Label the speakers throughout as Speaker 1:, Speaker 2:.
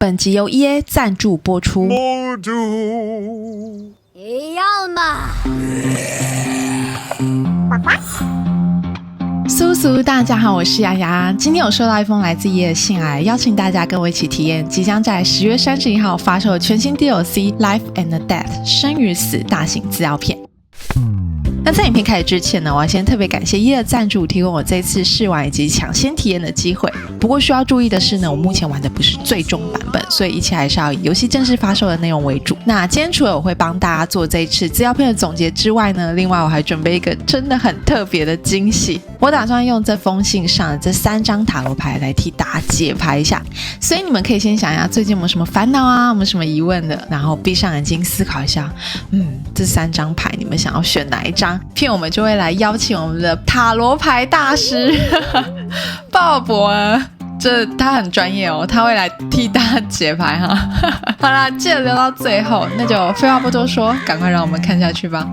Speaker 1: 本集由 EA 赞助播出。
Speaker 2: 要嘛
Speaker 1: 苏苏，大家好，我是雅雅。今天有收到一封来自 EA 的信来，邀请大家跟我一起体验即将在10月31号发售的全新 DLC Life and Death 生与死大型资料片。那在影片开始之前呢，我要先特别感谢EA的赞助，提供我这次试玩以及抢先体验的机会。不过需要注意的是呢，我目前玩的不是最终版本，所以一切还是要以游戏正式发售的内容为主。那今天除了我会帮大家做这一次资料片的总结之外呢，另外我还准备一个真的很特别的惊喜。我打算用这封信上的这3张塔罗牌来替大家解牌一下，所以你们可以先想一下最近有没有什么烦恼啊，有没有什么疑问的，然后闭上眼睛思考一下，这3张牌你们想要选哪一张？片我们就会来邀请我们的塔罗牌大师鲍勃啊，他很专业哦，他会来替大家解牌哈。好啦，记得留到最后，那就废话不多说，赶快让我们看下去吧。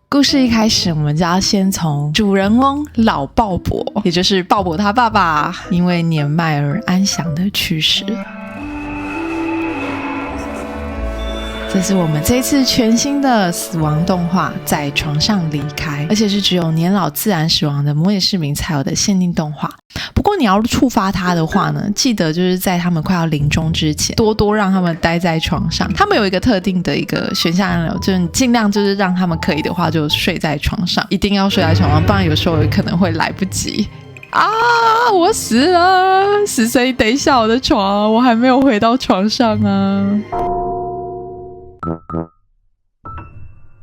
Speaker 1: 故事一开始，我们就要先从主人翁老鲍勃，也就是鲍勃他爸爸，因为年迈而安详的去世。这是我们这次全新的死亡动画在床上离开，而且是只有年老自然死亡的模拟市民才有的限定动画。不过你要触发他的话呢，记得就是在他们快要临终之前，多多让他们待在床上。他们有一个特定的一个选项按钮，就是你尽量就是让他们可以的话就睡在床上，一定要睡在床上，不然有时候可能会来不及。我死了，是谁等一下我的床？我还没有回到床上啊。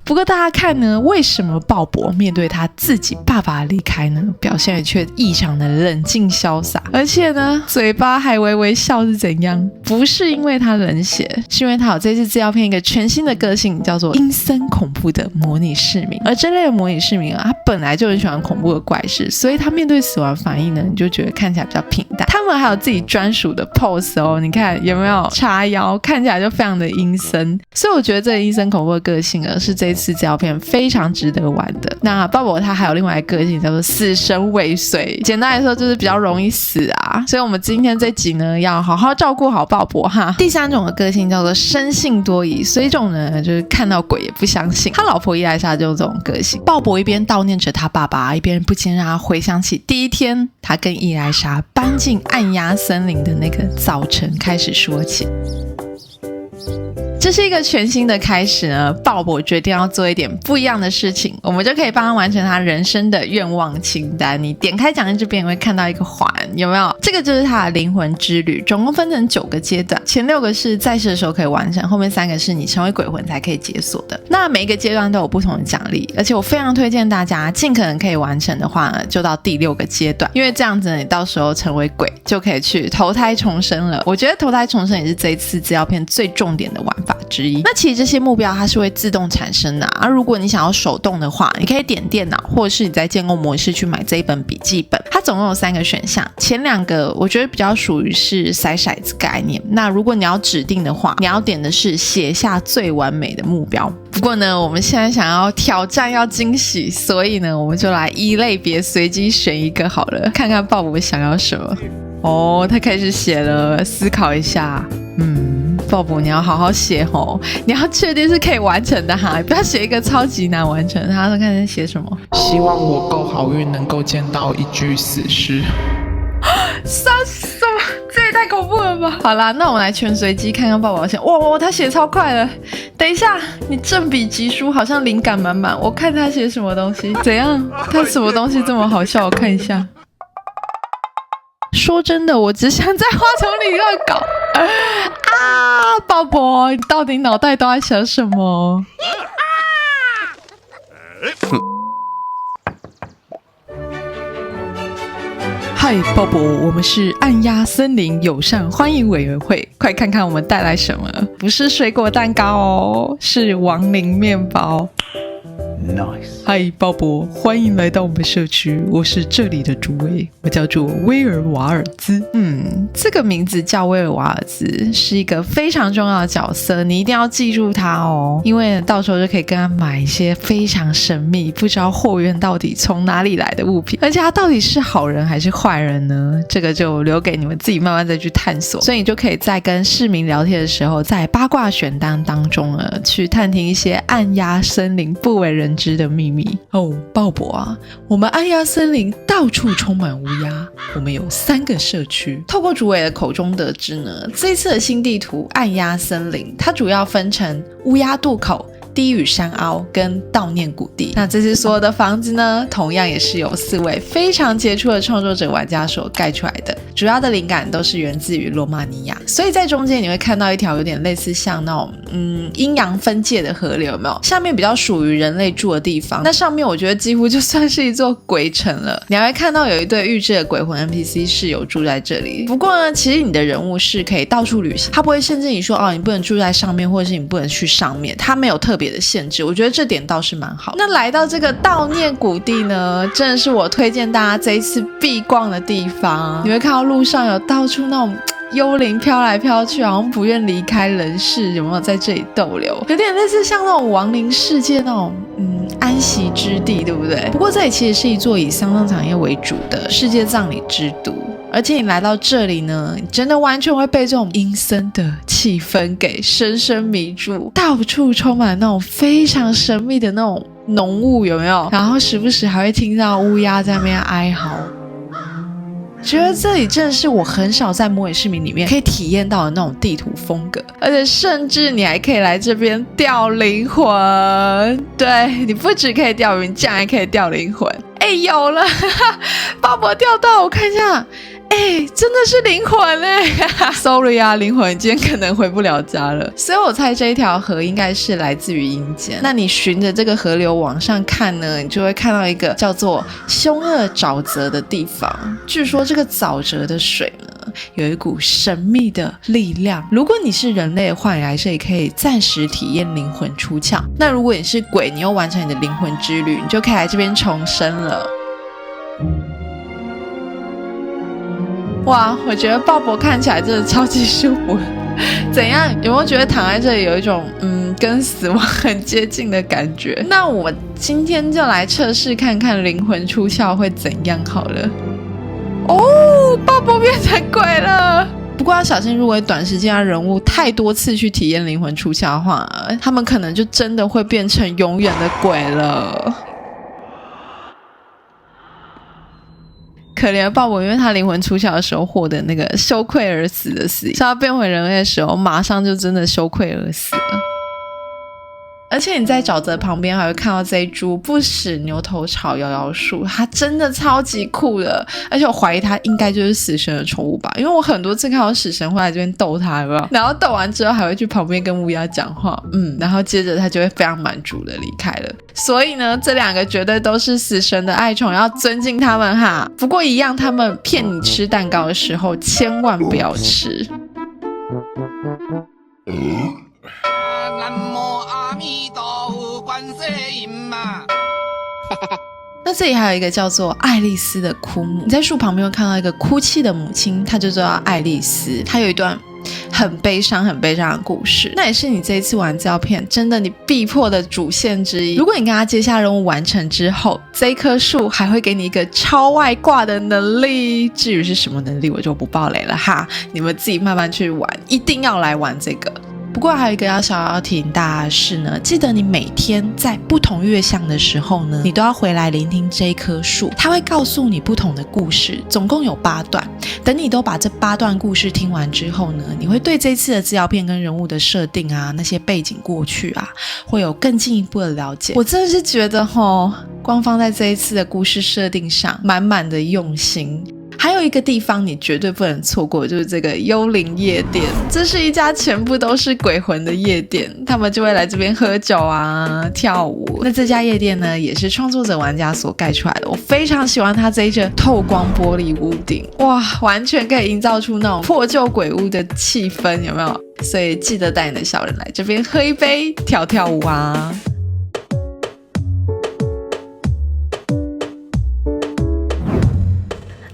Speaker 1: 不过大家看呢，为什么鲍勃面对他自己爸爸离开呢，表现得却异常的冷静潇洒，而且呢嘴巴还微微笑是怎样？不是因为他冷血，是因为他有这次资料片一个全新的个性，叫做阴森恐怖的模拟市民。而这类的模拟市民啊，他本来就很喜欢恐怖的怪事，所以他面对死亡反应呢，你就觉得看起来比较平淡。他们还有自己专属的 pose 哦，你看有没有叉腰，看起来就非常的阴森。所以我觉得这个阴森恐怖的个性呢，是这次资料片非常值得玩的。那鲍勃他还有另外一个个性叫做死神尾随，简单来说就是比较容易死啊。所以我们今天这集呢，要好好照顾好鲍勃哈。第3种的个性叫做生性多疑，所以这种人就是看到鬼也不相信。他老婆伊莱莎就这种个性。鲍勃一边悼念着他爸爸，一边不禁让他回想起第一天他跟伊莱莎搬进暗鸦森林的那个早晨开始说起。这是一个全新的开始呢，鲍勃决定要做一点不一样的事情，我们就可以帮他完成他人生的愿望清单。你点开奖励这边会看到一个环，有没有？这个就是他的灵魂之旅，总共分成9个阶段，前6个是在世的时候可以完成，后面3个是你成为鬼魂才可以解锁的。那每一个阶段都有不同的奖励，而且我非常推荐大家尽可能可以完成的话呢，就到第6个阶段，因为这样子你到时候成为鬼就可以去投胎重生了。我觉得投胎重生也是这一次资料片最重点的玩法之一。那其实这些目标它是会自动产生的啊，如果你想要手动的话，你可以点电脑或者是你在建构模式去买这一本笔记本。它总共有3个选项，前2个我觉得比较属于是筛骰子概念。那如果你要指定的话，你要点的是写下最完美的目标。不过呢，我们现在想要挑战要惊喜，所以呢我们就来依类别随机选一个好了，看看鲍勃想要什么。他开始写了，思考一下。鲍勃你要好好写哦，你要确定是可以完成的哈，不要写一个超级难完成。他说看写什么，
Speaker 3: 希望我够好运能够见到一具死尸。
Speaker 1: 什么？这也太恐怖了吧！好啦，那我们来全随机看看鲍勃写。哇，他写超快了。等一下，你正笔疾书，好像灵感满满。我看他写什么东西，怎样？他什么东西这么好笑？我看一下。说真的，我只想在话筒里乱搞。鲍勃，你到底脑袋都在想什么？嗨，鲍勃，我们是暗鸦森林友善欢迎委员会，快看看我们带来什么？不是水果蛋糕哦，是亡灵面包。
Speaker 3: Nice。嗨，鲍勃，欢迎来到我们社区，我是这里的主委，我叫做威尔瓦尔兹。
Speaker 1: 这个名字叫威尔瓦尔兹，是一个非常重要的角色，你一定要记住他哦，因为到时候就可以跟他买一些非常神秘、不知道货源到底从哪里来的物品，而且他到底是好人还是坏人呢？这个就留给你们自己慢慢再去探索。所以你就可以在跟市民聊天的时候，在八卦选单当中呢，去探听一些暗鸦森林不为人知的秘密。
Speaker 3: 鲍勃啊，我们暗鸦森林到处充满乌鸦，我们有3个社区。
Speaker 1: 透过主委的口中得知呢，这一次的新地图暗鸦森林，它主要分成乌鸦渡口、低语山凹跟悼念谷地。那这次所有的房子呢，同样也是由4位非常杰出的创作者玩家所盖出来的，主要的灵感都是源自于罗马尼亚。所以在中间你会看到一条有点类似像那种阴阳分界的河流，有没有？下面比较属于人类住的地方，那上面我觉得几乎就算是一座鬼城了。你还会看到有一对预制的鬼魂 NPC 室友住在这里。不过呢，其实你的人物是可以到处旅行，它不会限制你说你不能住在上面，或者是你不能去上面，它没有特别的限制，我觉得这点倒是蛮好。那来到这个悼念谷地呢，真的是我推荐大家这一次必逛的地方。你会看到路上有到处那种幽灵飘来飘去，好像不愿离开人世，有没有在这里逗留？有点类似像那种亡灵世界那种安息之地，对不对？不过这里其实是一座以丧葬产业为主的世界葬礼之都，而且你来到这里呢，你真的完全会被这种阴森的气氛给深深迷住，到处充满那种非常神秘的那种浓雾，有没有？然后时不时还会听到乌鸦在那边哀嚎。觉得这里真的是我很少在魔鬼市民里面可以体验到的那种地图风格，而且甚至你还可以来这边钓灵魂。对，你不只可以钓鱼，你竟然还可以钓灵魂。有了，鲍勃钓到，我看一下，真的是灵魂sorry 啊，灵魂今天可能回不了家了。所以我猜这一条河应该是来自于阴间。那你循着这个河流往上看呢，你就会看到一个叫做凶恶沼泽的地方。据说这个沼泽的水呢，有一股神秘的力量。如果你是人类的话，你来这里可以暂时体验灵魂出窍。那如果你是鬼，你又完成你的灵魂之旅，你就可以来这边重生了。哇，我觉得鲍勃看起来真的超级舒服。怎样？有没有觉得躺在这里有一种跟死亡很接近的感觉？那我今天就来测试看看灵魂出窍会怎样好了。鲍勃变成鬼了。不过要小心，如果短时间人物太多次去体验灵魂出窍的话，他们可能就真的会变成永远的鬼了。可怜的鲍勃，因为他灵魂出窍的时候获得那个羞愧而死的死，所以他变回人类的时候马上就真的羞愧而死了。而且你在沼泽旁边还会看到这一株不死牛头草摇摇树，它真的超级酷的，而且我怀疑它应该就是死神的宠物吧，因为我很多次看到死神会来这边逗它，有没有？然后逗完之后还会去旁边跟乌鸦讲话，然后接着它就会非常满足的离开了。所以呢，这2个绝对都是死神的爱宠，要尊敬他们哈。不过一样，他们骗你吃蛋糕的时候千万不要吃。南无阿弥陀佛观世音嘛。那这里还有一个叫做爱丽丝的枯木，你在树旁边会看到一个哭泣的母亲，她就叫爱丽丝。她有一段很悲伤的故事，那也是你这一次玩资料片真的你必破的主线之一。如果你跟他接下任务完成之后，这一棵树还会给你一个超外挂的能力，至于是什么能力我就不爆雷了哈，你们自己慢慢去玩，一定要来玩这个。不过还有一个要提醒大家的是呢，记得你每天在不同月相的时候呢，你都要回来聆听这一棵树，它会告诉你不同的故事，总共有8段。等你都把这8段故事听完之后呢，你会对这次的资料片跟人物的设定啊，那些背景过去啊，会有更进一步的了解。我真的是觉得官方在这一次的故事设定上满满的用心。还有一个地方你绝对不能错过，就是这个幽灵夜店。这是一家全部都是鬼魂的夜店，他们就会来这边喝酒啊跳舞。那这家夜店呢，也是创作者玩家所盖出来的，我非常喜欢它这一个透光玻璃屋顶，哇，完全可以营造出那种破旧鬼屋的气氛，有没有？所以记得带你的小人来这边喝一杯跳跳舞啊。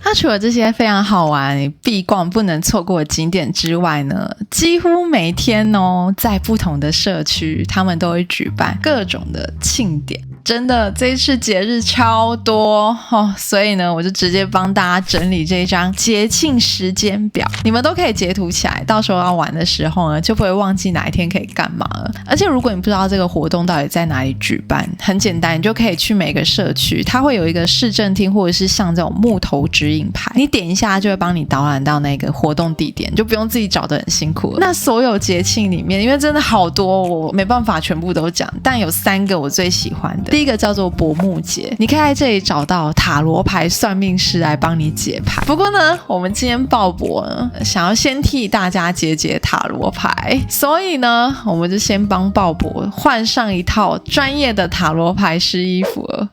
Speaker 1: 它除了这些非常好玩、你必逛不能错过的景点之外呢，几乎每天哦，在不同的社区，他们都会举办各种的庆典。真的，这一次节日超多哦，所以呢，我就直接帮大家整理这一张节庆时间表，你们都可以截图起来，到时候要玩的时候呢，就不会忘记哪一天可以干嘛了。而且如果你不知道这个活动到底在哪里举办，很简单，你就可以去每个社区，它会有一个市政厅，或者是像这种木头指引牌，你点一下就会帮你导览到那个活动地点，就不用自己找得很辛苦了。那所有节庆里面，因为真的好多，我没办法全部都讲，但有3个我最喜欢的。第一个叫做薄暮节，你可以在这里找到塔罗牌算命师来帮你解牌。不过呢，我们今天鲍勃呢想要先替大家解塔罗牌，所以呢，我们就先帮鲍勃换上一套专业的塔罗牌师衣服了。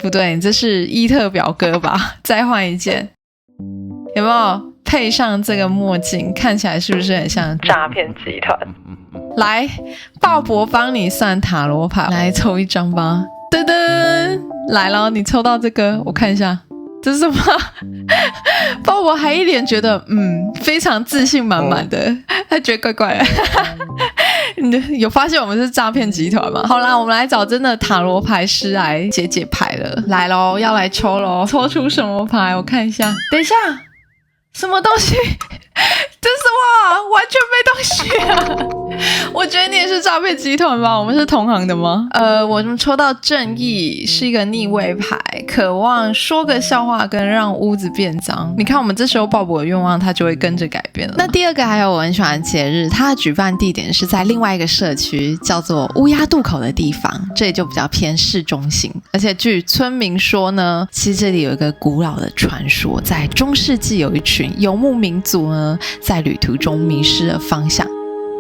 Speaker 1: 不对，你这是伊特表哥吧？再换一件，有没有配上这个墨镜？看起来是不是很像诈骗集团？来，鲍勃帮你算塔罗牌，来抽一张吧。噔噔，来了，你抽到这个，我看一下，这是什么？鲍勃还一脸觉得非常自信满满的，他觉得怪怪的。你有发现我们是诈骗集团吗？好啦，我们来找真的塔罗牌师来解牌了。来咯，要来抽咯，抽出什么牌？我看一下。等一下，什么东西？这是什么？完全没东西啊！我觉得你也是诈骗集团吧？我们是同行的吗？我们抽到正义是一个逆位牌，渴望说个笑话跟让屋子变脏。你看我们这时候鲍勃的愿望，它就会跟着改变了。那第二个还有我很喜欢的节日，它的举办地点是在另外一个社区，叫做乌鸦渡口的地方，这里就比较偏市中心。而且据村民说呢，其实这里有一个古老的传说，在中世纪有一群游牧民族呢，在旅途中迷失了方向。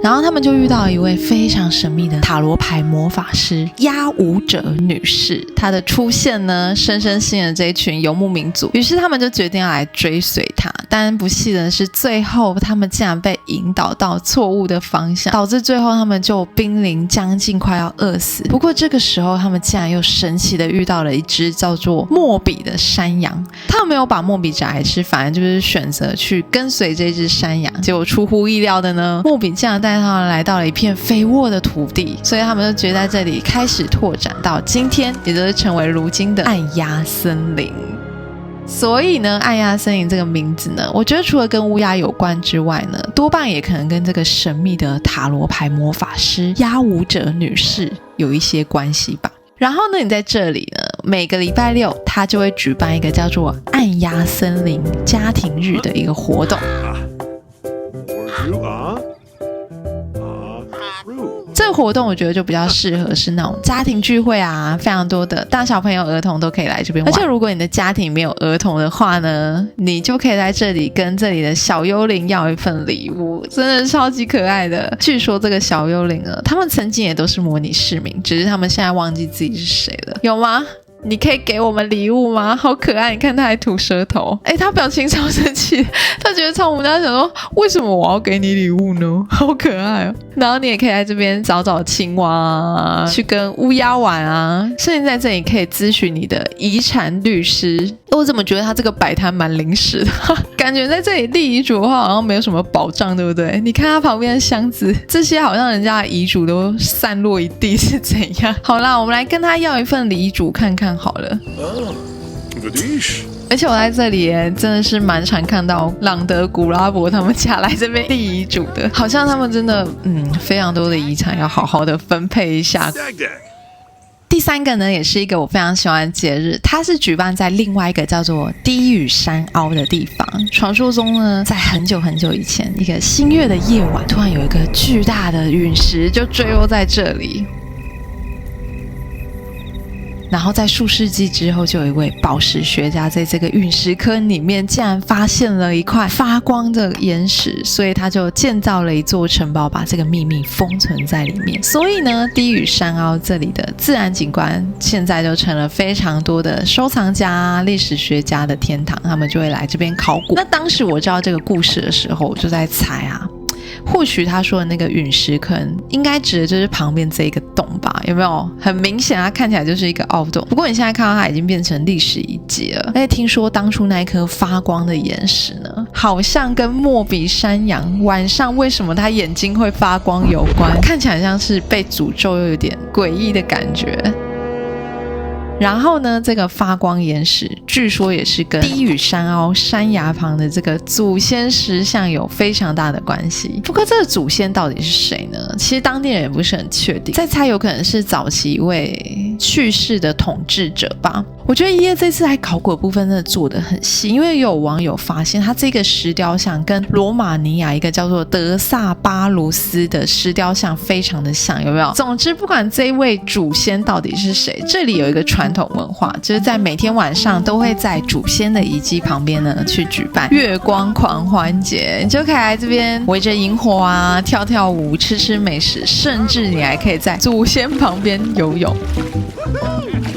Speaker 1: 然后他们就遇到一位非常神秘的塔罗牌魔法师压舞者女士，她的出现呢，深深吸引了这一群游牧民族，于是他们就决定要来追随她。但不幸的是，最后他们竟然被引导到错误的方向，导致最后他们就濒临将近快要饿死。不过这个时候，他们竟然又神奇的遇到了一只叫做莫比的山羊。他们没有把莫比宰来吃，反而就是选择去跟随这只山羊。结果出乎意料的呢，莫比竟然带他们来到了一片肥沃的土地，所以他们就决定在这里开始拓展到今天，也就是成为如今的暗鸦森林。所以呢，暗鸦森林这个名字呢，我觉得除了跟乌鸦有关之外呢，多半也可能跟这个神秘的塔罗牌魔法师压舞者女士有一些关系吧。然后呢，你在这里呢，每个礼拜六他就会举办一个叫做暗鸦森林家庭日的一个活动。这个活动我觉得就比较适合是那种家庭聚会啊，非常多的大小朋友儿童都可以来这边玩。而且如果你的家庭没有儿童的话呢，你就可以在这里跟这里的小幽灵要一份礼物，真的超级可爱的。据说这个小幽灵呢，他们曾经也都是模拟市民，只是他们现在忘记自己是谁了。有吗？你可以给我们礼物吗？好可爱，你看他还吐舌头。他表情超生气，他觉得超无奈，想说为什么我要给你礼物呢？好可爱哦。然后你也可以在这边找青蛙啊，去跟乌鸦玩啊，甚至在这里可以咨询你的遗产律师。我怎么觉得他这个摆摊蛮临时的感觉在这里立遗嘱的话好像没有什么保障，对不对？你看他旁边的箱子，这些好像人家的遗嘱都散落一地是怎样。好啦，我们来跟他要一份遗嘱看看好了。而且我在这里真的是蛮常看到朗德古拉伯他们家来这边立遗嘱的，好像他们真的非常多的遗产要好好的分配一下。第三个呢，也是一个我非常喜欢的节日，它是举办在另外一个叫做低语山凹的地方。传说中呢，在很久很久以前，一个新月的夜晚，突然有一个巨大的陨石就坠落在这里。然后在数世纪之后，就有一位宝石学家在这个陨石坑里面竟然发现了一块发光的岩石，所以他就建造了一座城堡，把这个秘密封存在里面。所以呢，低语山凹这里的自然景观现在就成了非常多的收藏家、历史学家的天堂，他们就会来这边考古。那当时我知道这个故事的时候，我就在猜啊，或许他说的那个陨石可能应该指的就是旁边这一个洞吧，有没有？很明显它看起来就是一个凹洞，不过你现在看到它已经变成历史遗迹了。而且听说当初那一颗发光的岩石呢，好像跟莫比山羊晚上为什么它眼睛会发光有关，看起来像是被诅咒又有点诡异的感觉。然后呢，这个发光岩石据说也是跟低语山凹山崖旁的这个祖先石像有非常大的关系。不过这个祖先到底是谁呢？其实当地人也不是很确定，在猜有可能是早期一位去世的统治者吧。我觉得爷爷这次在考古的部分真的做得很细，因为有网友发现他这个石雕像跟罗马尼亚一个叫做德萨巴卢斯的石雕像非常的像，有没有？总之不管这一位祖先到底是谁，这里有一个传统文化，就是在每天晚上都会在祖先的遗迹旁边呢去举办月光狂欢节，你就可以来这边围着萤火啊，跳跳舞，吃吃美食，甚至你还可以在祖先旁边游泳。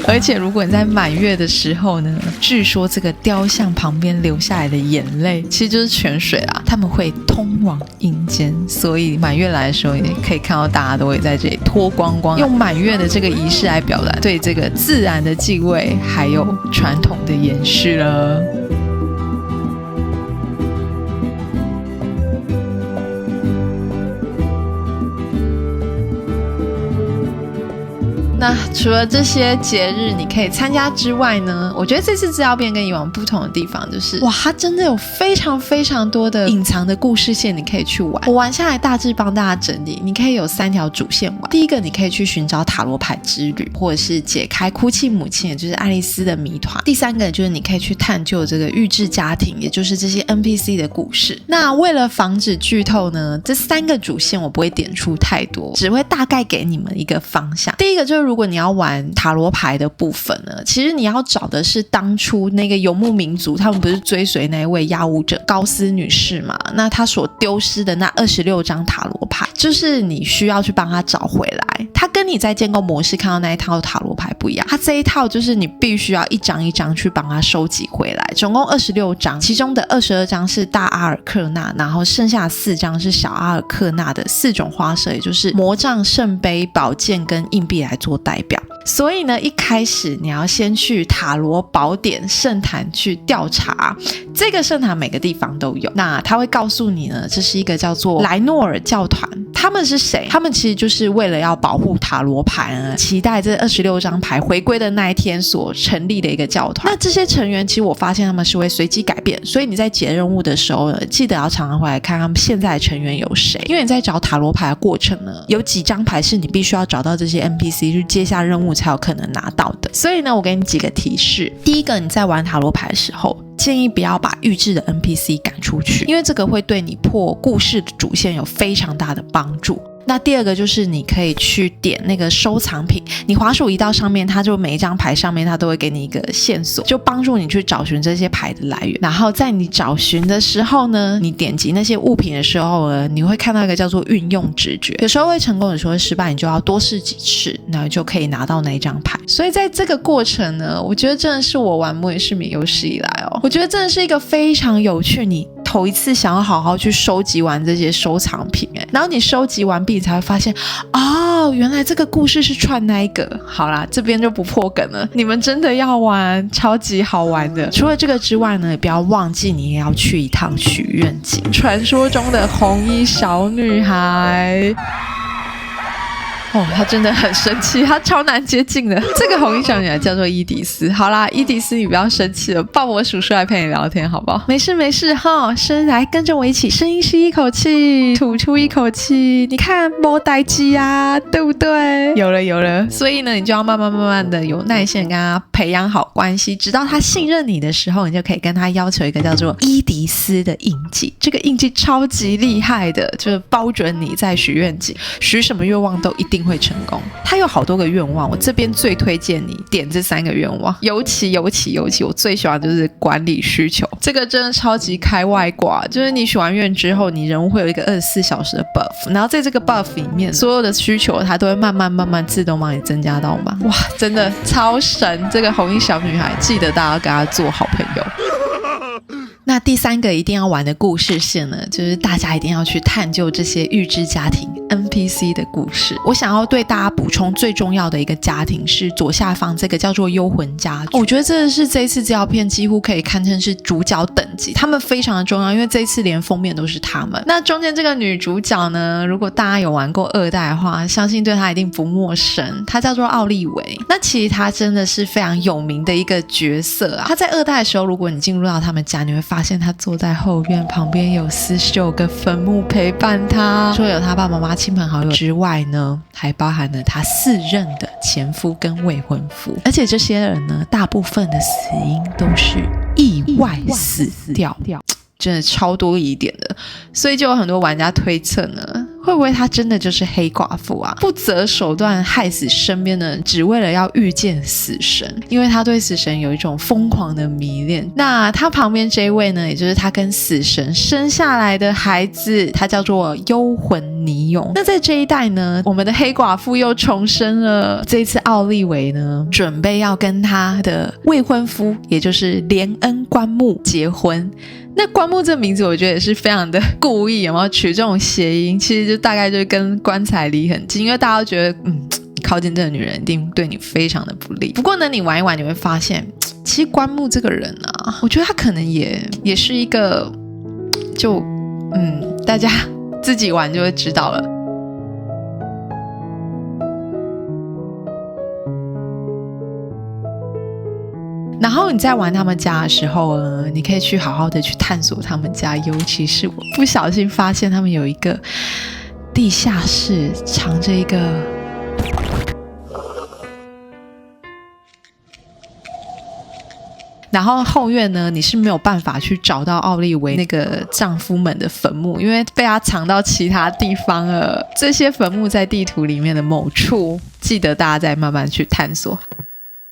Speaker 1: 而且如果你在满月的时候呢，据说这个雕像旁边流下来的眼泪其实就是泉水啦，他们会通往阴间，所以满月来的时候也可以看到大家都会在这里脱光光，用满月的这个仪式来表达对这个自然的敬畏还有传统的延续了。那除了这些节日你可以参加之外呢，我觉得这次资料片跟以往不同的地方就是哇，它真的有非常非常多的隐藏的故事线你可以去玩。我玩下来大致帮大家整理，你可以有3条主线玩。第一个你可以去寻找塔罗牌之旅，或者是解开哭泣母亲也就是爱丽丝的谜团。第3个就是你可以去探究这个预制家庭，也就是这些 NPC 的故事。那为了防止剧透呢，这3个主线我不会点出太多，只会大概给你们一个方向。第一个就是如果你要玩塔罗牌的部分呢，其实你要找的是当初那个游牧民族他们不是追随那一位压舞者高斯女士嘛，那她所丢失的那26张塔罗牌就是你需要去帮她找回来。她跟你在建构模式看到那一套塔罗牌不一样，她这一套就是你必须要一张一张去帮她收集回来，总共26张，其中的22张是大阿尔克纳，然后剩下4张是小阿尔克纳的4种花色，也就是魔杖、圣杯、宝剑跟硬币来做代表。所以呢，一开始你要先去塔罗宝典圣坛去调查，这个圣坛每个地方都有，那他会告诉你呢，这是一个叫做莱诺尔教团。他们是谁？他们其实就是为了要保护塔罗牌呢，期待这26张牌回归的那一天所成立的一个教团。那这些成员其实我发现他们是会随机改变，所以你在解任务的时候呢，记得要常常回来看他们现在的成员有谁，因为你在找塔罗牌的过程呢，有几张牌是你必须要找到这些 NPC 去接下任务才有可能拿到的。所以呢，我给你几个提示。第一个，你在玩塔罗牌的时候，建议不要把预制的 NPC 赶出去，因为这个会对你破故事的主线有非常大的帮助。那第二个就是你可以去点那个收藏品，你滑鼠移到上面，它就每一张牌上面它都会给你一个线索，就帮助你去找寻这些牌的来源。然后在你找寻的时候呢，你点击那些物品的时候呢，你会看到一个叫做运用直觉，有时候会成功，有时候会失败，你就要多试几次，然后就可以拿到那一张牌。所以在这个过程呢，我觉得真的是我玩模拟市民有史以来我觉得真的是一个非常有趣，你头一次想要好好去收集完这些收藏品然后你收集完毕，你才会发现原来这个故事是串那一个。好啦，这边就不破梗了，你们真的要玩，超级好玩的。除了这个之外呢，也不要忘记你也要去一趟许愿井，传说中的红衣小女孩。她真的很生气，她超难接近的。这个红衣小女孩叫做伊迪丝。好啦，伊迪丝你不要生气了，抱我叔叔来陪你聊天好不好？没事没事哈，来跟着我一起深呼吸一口气，吐出一口气，你看没代誌啊，对不对？有了。所以呢，你就要慢慢的有耐心跟她培养好关系，直到她信任你的时候，你就可以跟她要求一个叫做伊迪丝的印记。这个印记超级厉害的，就是包准你在许愿井许什么愿望都一定会成功。它有好多个愿望，我这边最推荐你点这3个愿望，尤其我最喜欢就是管理需求，这个真的超级开外挂，就是你许完愿之后，你人物会有一个24小时的 buff， 然后在这个 buff 里面所有的需求它都会慢慢自动帮你增加到满。哇，真的超神，这个红衣小女孩记得大家跟她做好朋友。那第3个一定要玩的故事线呢，就是大家一定要去探究这些预知家庭 NPC 的故事。我想要对大家补充最重要的一个家庭是左下方这个叫做幽魂家族。我觉得这是这一次资料片几乎可以堪称是主角等级，他们非常的重要，因为这一次连封面都是他们。那中间这个女主角呢，如果大家有玩过2代的话，相信对她一定不陌生，她叫做奥利维。那其实她真的是非常有名的一个角色啊。她在2代的时候，如果你进入到他们家，你会发现她坐在后院，旁边有49个坟墓陪伴她，除了有她爸爸妈妈亲朋好友之外呢，还包含了她4任的前夫跟未婚夫，而且这些人呢，大部分的死因都是意外死掉，真的超多疑点的。所以就有很多玩家推测呢，会不会她真的就是黑寡妇啊，不择手段害死身边的人，只为了要遇见死神，因为她对死神有一种疯狂的迷恋。那她旁边这一位呢，也就是她跟死神生下来的孩子，他叫做幽魂尼勇。那在这一代呢，我们的黑寡妇又重生了。这一次奥利维呢，准备要跟她的未婚夫，也就是连恩棺木结婚。那棺木这名字我觉得也是非常的故意，有没有取这种谐音，其实就大概就跟棺材离很近，因为大家都觉得靠近这个女人一定对你非常的不利。不过呢，你玩一玩你会发现，其实棺木这个人啊，我觉得他可能也是一个就大家自己玩就会知道了。然后你在玩他们家的时候呢，你可以去好好的去探索他们家，尤其是我不小心发现他们有一个地下室，藏着一个然后后院呢，你是没有办法去找到奥利维那个丈夫们的坟墓，因为被他藏到其他地方了。这些坟墓在地图里面的某处，记得大家再慢慢去探索。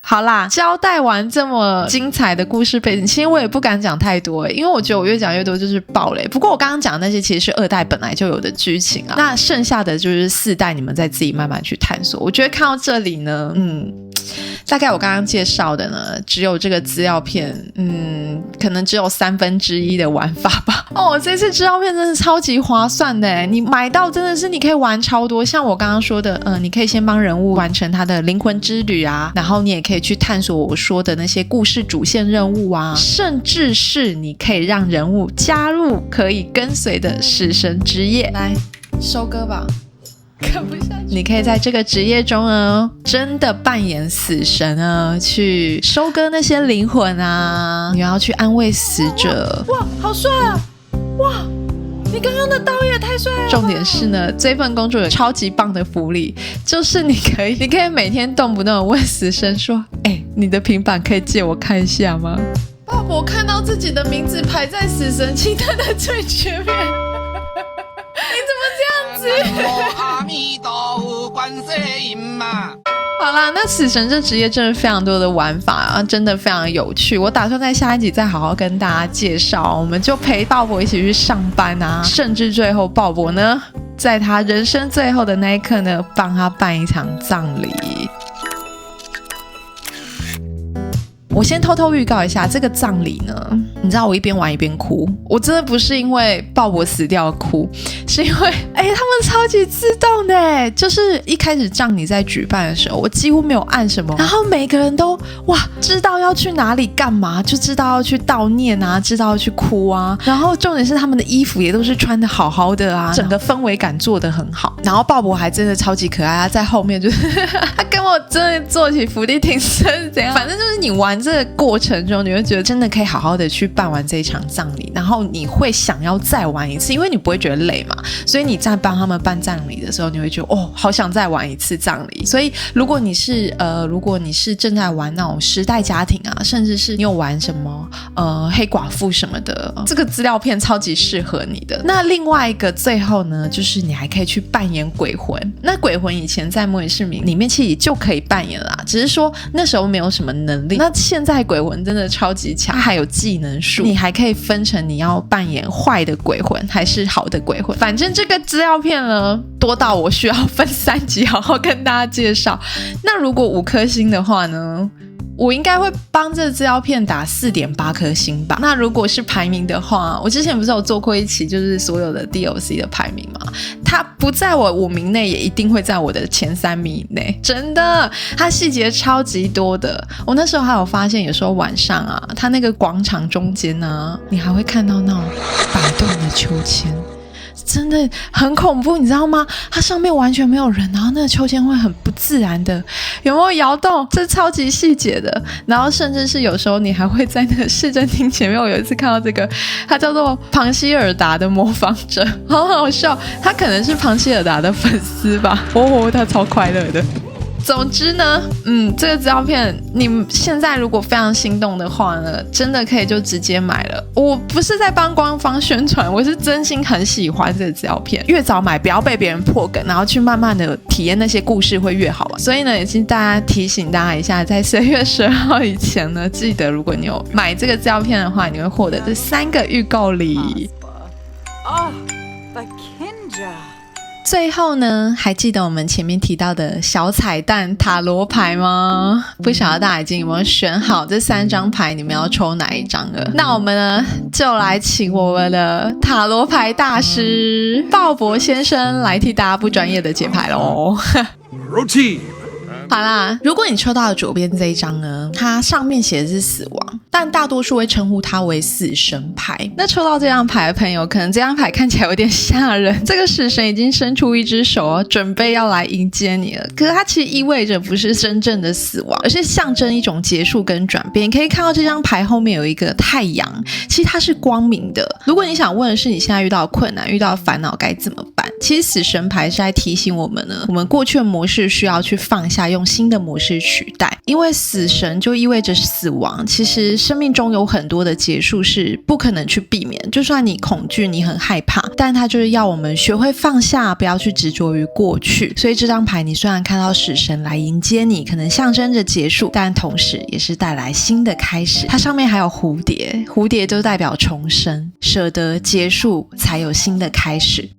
Speaker 1: 好啦，交代完这么精彩的故事背景，其实我也不敢讲太多因为我觉得我越讲越多就是爆雷。不过我刚刚讲的那些其实是2代本来就有的剧情啊，那剩下的就是4代你们再自己慢慢去探索。我觉得看到这里呢，大概我刚刚介绍的呢，只有这个资料片，可能只有1/3的玩法吧。这次资料片真的超级划算的你买到真的是你可以玩超多。像我刚刚说的，你可以先帮人物完成他的灵魂之旅啊，然后你也可以去探索我说的那些故事主线任务啊，甚至是你可以让人物加入可以跟随的死神职业。来收割吧，看不下去。你可以在这个职业中呢，真的扮演死神啊，去收割那些灵魂啊，你要去安慰死者。哇，好帅啊！哇，你刚刚的刀也太帅了。重点是呢，这份工作有超级棒的福利，就是你可以每天动不动的问死神说，你的平板可以借我看一下吗？爸爸看到自己的名字排在死神清单的最前面。你怎么这样子？阿弥陀佛，观世音嘛。好啦，那死神这职业真的非常多的玩法啊，真的非常有趣。我打算在下一集再好好跟大家介绍，我们就陪鲍勃一起去上班啊，甚至最后鲍勃呢，在他人生最后的那一刻呢，帮他办一场葬礼。我先偷偷预告一下，这个葬礼呢，你知道我一边玩一边哭，我真的不是因为鲍勃死掉哭，是因为他们超级自动的就是一开始葬礼在举办的时候，我几乎没有按什么，然后每个人都知道要去哪里干嘛，就知道要去悼念啊，知道要去哭啊，然后重点是他们的衣服也都是穿的好好的啊，整个氛围感做得很好。然后鲍勃还真的超级可爱，他在后面就是他跟我真的做起伏地挺身怎样，反正就是你玩这个过程中，你会觉得真的可以好好的去办完这一场葬礼，然后你会想要再玩一次，因为你不会觉得累嘛，所以你在帮他们办葬礼的时候，你会觉得好想再玩一次葬礼。所以如果你是正在玩那种时代家庭啊，甚至是你有玩什么黑寡妇什么的，这个资料片超级适合你的。那另外一个最后呢，就是你还可以去扮演鬼魂。那鬼魂以前在模拟市民里面其实就可以扮演啦，只是说那时候没有什么能力。那现在鬼魂真的超级强，它还有技能树，你还可以分成你要扮演坏的鬼魂还是好的鬼魂。反正这个资料片呢，多到我需要分3集好好跟大家介绍。那如果5颗星的话呢，我应该会帮这资料片打4.8颗星吧。那如果是排名的话，我之前不是有做过一期就是所有的 DLC 的排名吗？它不在我5名内，也一定会在我的前3名以内，真的，它细节超级多的。我那时候还有发现，有时候晚上啊，它那个广场中间啊，你还会看到那种摆动的秋千，真的很恐怖，你知道吗？它上面完全没有人，然后那个秋千会很不自然的有没有摇动，这超级细节的。然后甚至是有时候你还会在那个市政厅前面，我有一次看到这个，它叫做庞希尔达的模仿者，好好笑，他可能是庞希尔达的粉丝吧，他超快乐的。总之呢，这个资料片你现在如果非常心动的话呢，真的可以就直接买了。我不是在帮官方宣传，我是真心很喜欢这个资料片。越早买不要被别人破梗，然后去慢慢的体验那些故事会越好玩。所以呢，也请大家提醒大家一下，在12月12号以前呢，记得如果你有买这个资料片的话，你会获得这3个预购礼。最后呢，还记得我们前面提到的小彩蛋塔罗牌吗？不晓得大家已经有没有选好这3张牌，你们要抽哪一张了？那我们呢，就来请我们的塔罗牌大师鲍勃先生来替大家不专业的解牌咯。
Speaker 2: Routine。
Speaker 1: 好啦，如果你抽到的左边这一张呢，它上面写的是死亡，但大多数会称呼它为死神牌。那抽到这张牌的朋友，可能这张牌看起来有点吓人，这个死神已经伸出一只手哦，准备要来迎接你了。可是它其实意味着不是真正的死亡，而是象征一种结束跟转变。你可以看到这张牌后面有一个太阳，其实它是光明的。如果你想问的是你现在遇到困难、遇到烦恼该怎么办，其实死神牌是在提醒我们呢，我们过去的模式需要去放下，用新的模式取代。因为死神就意味着死亡，其实生命中有很多的结束是不可能去避免，就算你恐惧你很害怕，但它就是要我们学会放下，不要去执着于过去。所以这张牌你虽然看到死神来迎接你，可能象征着结束，但同时也是带来新的开始。它上面还有蝴蝶，蝴蝶就代表重生，舍得结束才有新的开始。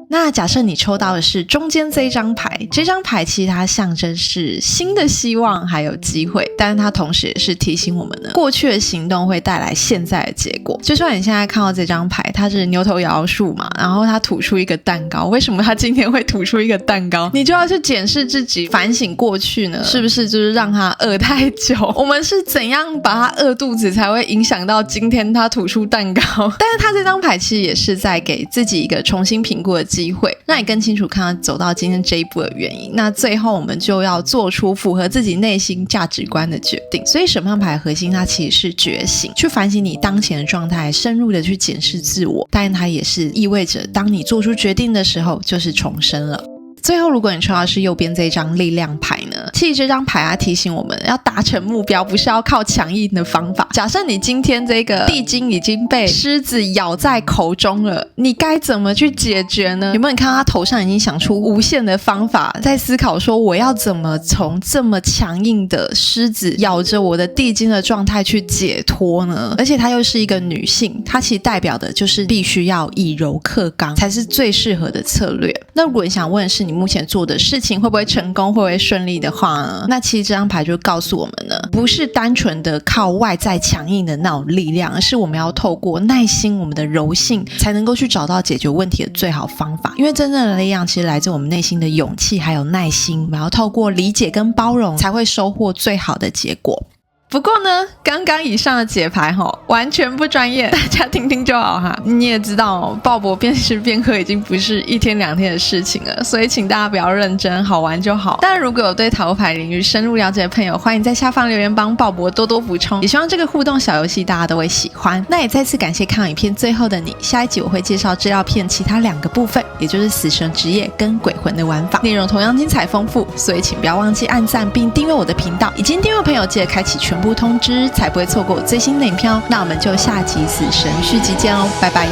Speaker 1: 那假设你抽到的是中间这一张牌，这张牌其实它象征是新的希望还有机会，但是它同时也是提醒我们呢，过去的行动会带来现在的结果。就算你现在看到这张牌，它是牛头摇树嘛，然后它吐出一个蛋糕，为什么它今天会吐出一个蛋糕？你就要去检视自己，反省过去呢，是不是就是让它饿太久？我们是怎样把它饿肚子，才会影响到今天它吐出蛋糕？但是它这张牌其实也是在给自己一个重新评估的机会，让你更清楚看到走到今天这一步的原因。那最后我们就要做出符合自己内心价值观的决定。所以审判牌的核心它其实是觉醒，去反省你当前的状态，深入的去检视自我，但它也是意味着当你做出决定的时候就是重生了。最后如果你抽到的是右边这一张力量牌呢，其实这张牌它提醒我们要达成目标不是要靠强硬的方法。假设你今天这个地精已经被狮子咬在口中了，你该怎么去解决呢？有没有看到他头上已经想出无限的方法，在思考说我要怎么从这么强硬的狮子咬着我的地精的状态去解脱呢？而且她又是一个女性，她其实代表的就是必须要以柔克刚才是最适合的策略。那如果你想问的是你目前做的事情会不会成功，会不会顺利的话呢，那其实这张牌就告诉我们呢，不是单纯的靠外在强硬的那种力量，而是我们要透过耐心，我们的柔性才能够去找到解决问题的最好方法。因为真正的力量其实来自我们内心的勇气还有耐心，我们要透过理解跟包容才会收获最好的结果。不过呢，刚刚以上的解牌完全不专业，大家听听就好哈。你也知道鲍勃变吃变喝已经不是1天2天的事情了，所以请大家不要认真，好玩就好。当然如果有对塔罗牌领域深入了解的朋友，欢迎在下方留言帮鲍勃多多补充，也希望这个互动小游戏大家都会喜欢。那也再次感谢看完影片最后的你，下一集我会介绍资料片其他2个部分，也就是死神职业跟鬼魂的玩法，内容同样精彩丰富，所以请不要忘记按赞并订阅我的频道，已经订阅的朋友记得开启全部通知，才不会错过最新的影片哦。那我们就下集死神续集见哦，拜拜。